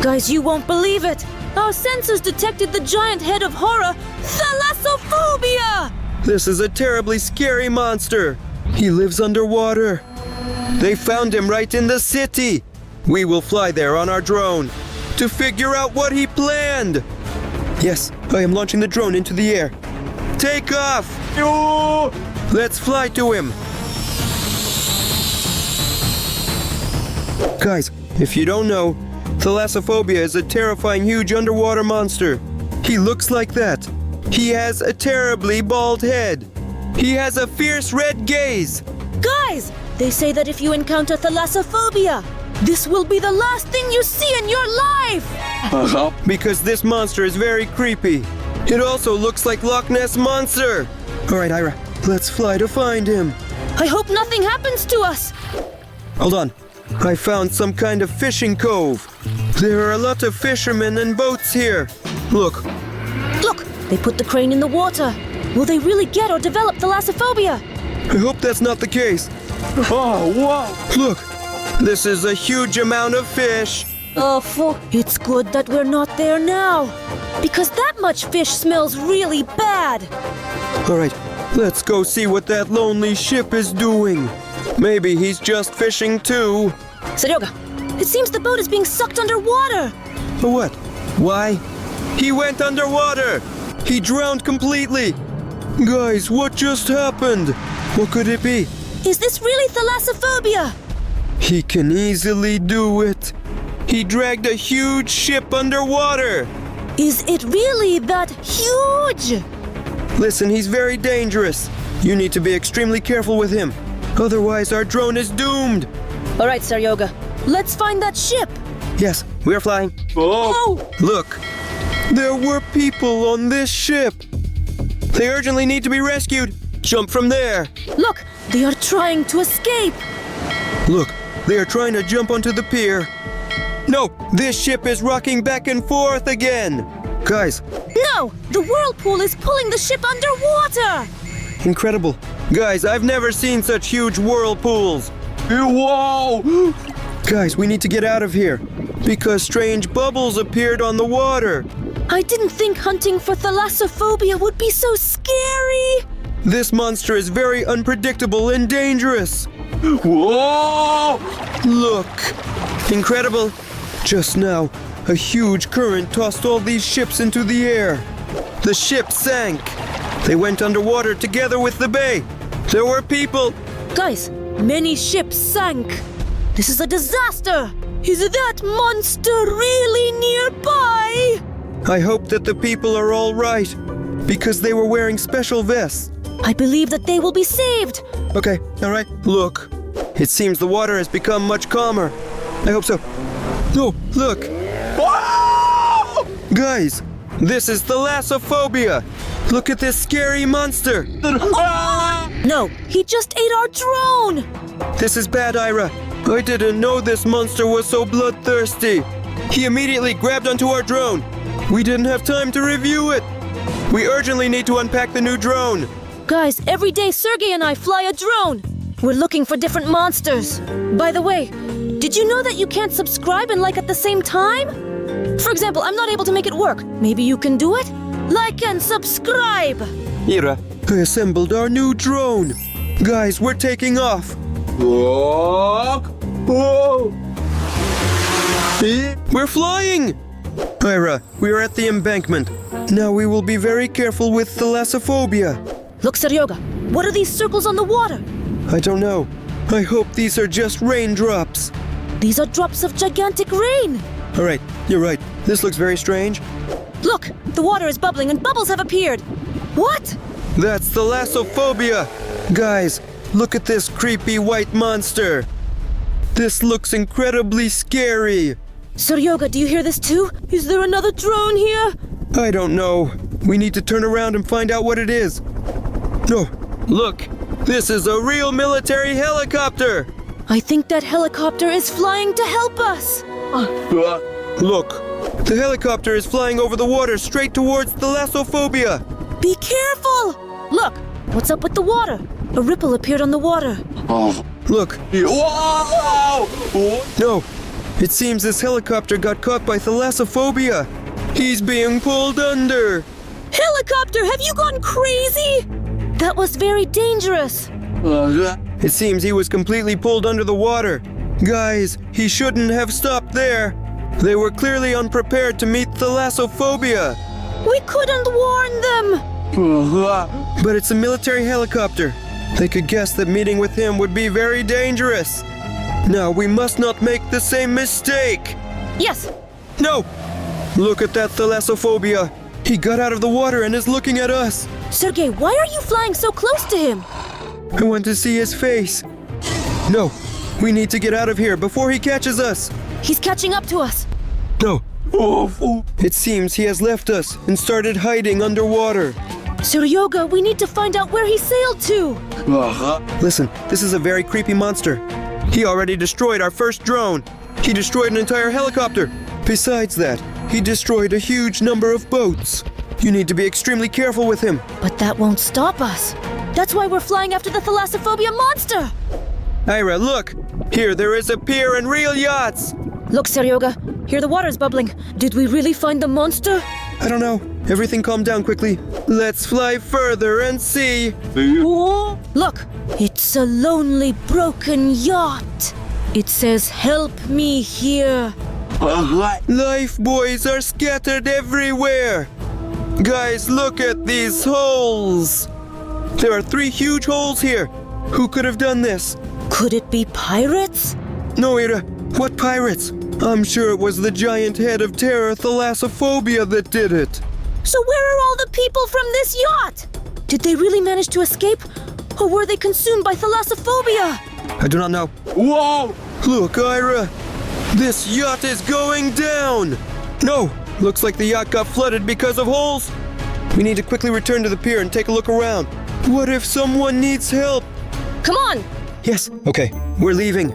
Guys, you won't believe it! Our sensors detected the giant head of horror, Thalassophobia! This is a terribly scary monster. He lives underwater. They found him right in the city. We will fly there on our drone to figure out what he planned. Yes, I am launching the drone into the air. Take off! Let's fly to him. Guys, if you don't know, Thalassophobia is a terrifying huge underwater monster. He looks like that. He has a terribly bald head. He has a fierce red gaze. Guys, they say that if you encounter Thalassophobia, this will be the last thing you see in your life! Because this monster is very creepy. It also looks like Loch Ness Monster. All right, Ira, let's fly to find him. I hope nothing happens to us! Hold on. I found some kind of fishing cove. There are a lot of fishermen and boats here. Look. Look, they put the crane in the water. Will they really get or develop Thalassophobia? I hope that's not the case. Oh, wow! Look, this is a huge amount of fish. It's good that we're not there now. Because that much fish smells really bad. All right, let's go see what that lonely ship is doing. Maybe he's just fishing too. Seryoga, it seems the boat is being sucked underwater. What? Why? He went underwater. He drowned completely. Guys, what just happened? What could it be? Is this really Thalassophobia? He can easily do it. He dragged a huge ship underwater. Is it really that huge? Listen, he's very dangerous. You need to be extremely careful with him. Otherwise, our drone is doomed. All right, Seryoga, let's find that ship. Yes, we're flying. Oh! Look, there were people on this ship. They urgently need to be rescued. Jump from there. Look, they are trying to escape. Look, they are trying to jump onto the pier. No, this ship is rocking back and forth again. Guys. No, the whirlpool is pulling the ship underwater. Incredible. Guys, I've never seen such huge whirlpools. Whoa! Guys, we need to get out of here because strange bubbles appeared on the water. I didn't think hunting for Thalassophobia would be so scary. This monster is very unpredictable and dangerous. Whoa! Look. Incredible. Just now, a huge current tossed all these ships into the air. The ship sank. They went underwater together with the bay. There were people. Guys, many ships sank. This is a disaster. Is that monster really nearby? I hope that the people are all right, because they were wearing special vests. I believe that they will be saved. Okay, all right. Look, it seems the water has become much calmer. I hope so. No, look. Whoa! Guys, this is Thalassophobia. Look at this scary monster. No, he just ate our drone. This is bad, Ira. I didn't know this monster was so bloodthirsty. He immediately grabbed onto our drone. We didn't have time to review it. We urgently need to unpack the new drone. Guys, every day Sergey and I fly a drone. We're looking for different monsters. By the way, did you know that you can't subscribe and like at the same time? For example, I'm not able to make it work. Maybe you can do it? Like and subscribe! Ira, I assembled our new drone. Guys, we're taking off. Whoa! We're flying! Ira, we are at the embankment. Now we will be very careful with Thalassophobia. Look, Seryoga, what are these circles on the water? I don't know. I hope these are just raindrops. These are drops of gigantic rain. All right, you're right. This looks very strange. Look, the water is bubbling and bubbles have appeared. What? That's Thalassophobia. Guys, look at this creepy white monster. This looks incredibly scary. Seryoga, do you hear this too? Is there another drone here? I don't know. We need to turn around and find out what it is. No, look. This is a real military helicopter. I think that helicopter is flying to help us. Look, the helicopter is flying over the water straight towards Thalassophobia. Be careful! Look, what's up with the water? A ripple appeared on the water. Look. Whoa! No, It seems this helicopter got caught by Thalassophobia. He's being pulled under. Helicopter, have you gone crazy? That was very dangerous. It seems he was completely pulled under the water. Guys, he shouldn't have stopped there. They were clearly unprepared to meet Thalassophobia. We couldn't warn them. But it's a military helicopter. They could guess that meeting with him would be very dangerous. Now we must not make the same mistake. Yes. No! Look at that Thalassophobia. He got out of the water and is looking at us. Sergey, why are you flying so close to him? I want to see his face. No, we need to get out of here before he catches us. He's catching up to us. No. It seems he has left us and started hiding underwater. Seryoga, we need to find out where he sailed to. Listen, this is a very creepy monster. He already destroyed our first drone. He destroyed an entire helicopter. Besides that, he destroyed a huge number of boats. You need to be extremely careful with him. But that won't stop us. That's why we're flying after the Thalassophobia monster. Ira, look! Here there is a pier and real yachts! Look, Seryoga, here the water's bubbling. Did we really find the monster? I don't know. Everything calm down quickly. Let's fly further and see. Look, it's a lonely, broken yacht. It says, "Help me here." Life buoys are scattered everywhere. Guys, look at these holes. There are 3 huge holes here. Who could have done this? Could it be pirates? No, Ira. What pirates? I'm sure it was the giant head of terror Thalassophobia that did it. So where are all the people from this yacht? Did they really manage to escape? Or were they consumed by Thalassophobia? I do not know. Whoa! Look, Ira. This yacht is going down. No, looks like the yacht got flooded because of holes. We need to quickly return to the pier and take a look around. What if someone needs help? Come on! Yes, okay, we're leaving.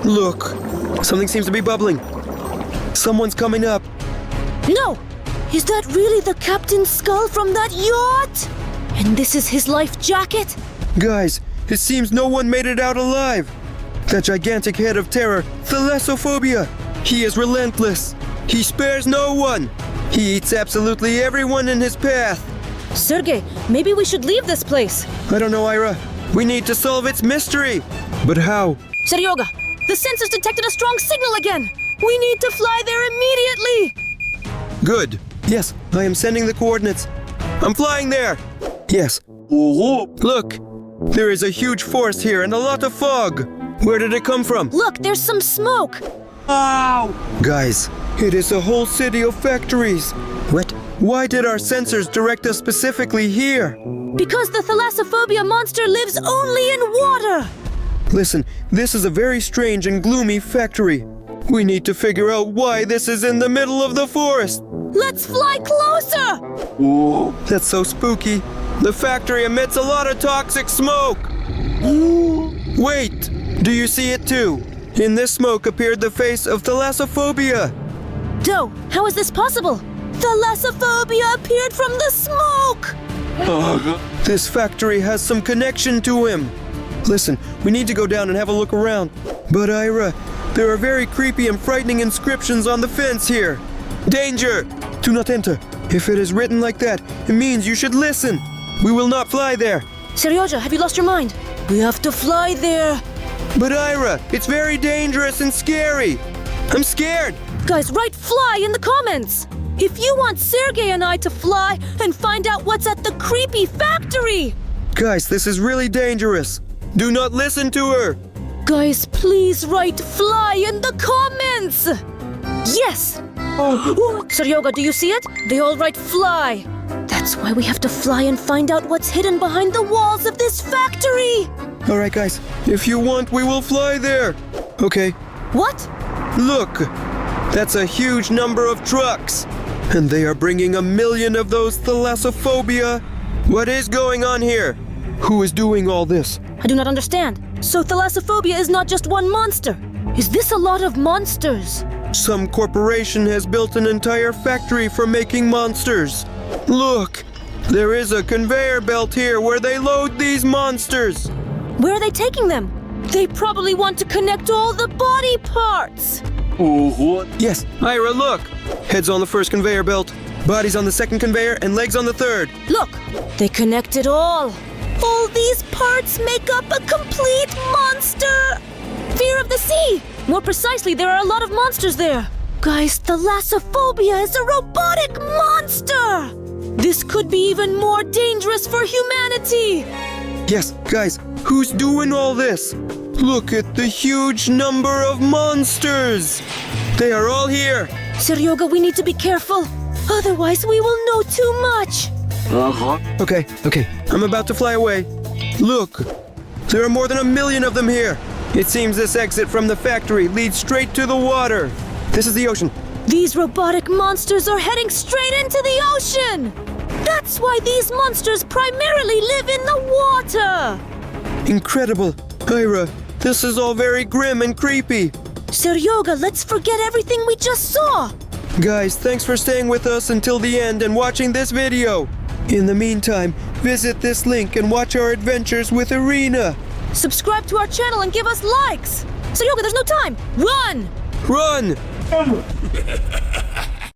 Look, something seems to be bubbling. Someone's coming up. No! Is that really the captain's skull from that yacht? And this is his life jacket? Guys, it seems no one made it out alive. That gigantic head of terror, Thalassophobia. He is relentless. He spares no one. He eats absolutely everyone in his path. Sergey, maybe we should leave this place. I don't know, Ira. We need to solve its mystery. But how? Seryoga, the sensors detected a strong signal again. We need to fly there immediately. Good. Yes, I am sending the coordinates. I'm flying there. Yes. Look, there is a huge forest here and a lot of fog. Where did it come from? Look, there's some smoke. Guys, it is a whole city of factories. What? Why did our sensors direct us specifically here? Because the Thalassophobia monster lives only in water. Listen, this is a very strange and gloomy factory. We need to figure out why this is in the middle of the forest. Let's fly closer. That's so spooky. The factory emits a lot of toxic smoke. Wait, do you see it too? In this smoke appeared the face of Thalassophobia. Doe, how is this possible? Thalassophobia appeared from the smoke. This factory has some connection to him. Listen, we need to go down and have a look around. But Ira, there are very creepy and frightening inscriptions on the fence here. Danger! Do not enter. If it is written like that, it means you should listen. We will not fly there. Seryoja, have you lost your mind? We have to fly there. But Ira, it's very dangerous and scary. I'm scared. Guys, write "fly" in the comments. If you want Sergey and I to fly and find out what's at the creepy factory. Guys, this is really dangerous. Do not listen to her. Guys, please write "fly" in the comments. Yes. Seryoga, do you see it? They all write "fly." That's why we have to fly and find out what's hidden behind the walls of this factory. All right, guys. If you want, we will fly there. Okay. What? Look. That's a huge number of trucks. And they are bringing 1 million of those Thalassophobia. What is going on here? Who is doing all this? I do not understand. So Thalassophobia is not just one monster. Is this a lot of monsters? Some corporation has built an entire factory for making monsters. Look, there is a conveyor belt here where they load these monsters. Where are they taking them? They probably want to connect all the body parts. Ого! Yes, Ira, look! Heads on the first conveyor belt, bodies on the second conveyor, and legs on the third. Look, they connected all. All these parts make up a complete monster! Fear of the sea! More precisely, there are a lot of monsters there. Guys, Thalassophobia is a robotic monster! This could be even more dangerous for humanity! Yes, guys, who's doing all this? Look at the huge number of monsters! They are all here! Seryoga, we need to be careful. Otherwise, we will know too much. Okay, I'm about to fly away. Look, there are more than 1 million of them here. It seems this exit from the factory leads straight to the water. This is the ocean. These robotic monsters are heading straight into the ocean! That's why these monsters primarily live in the water! Incredible. Ira, this is all very grim and creepy. Seryoga, let's forget everything we just saw! Guys, thanks for staying with us until the end and watching this video. In the meantime, visit this link and watch our adventures with Arena. Subscribe to our channel and give us likes! Seryoga, there's no time! Run! Run!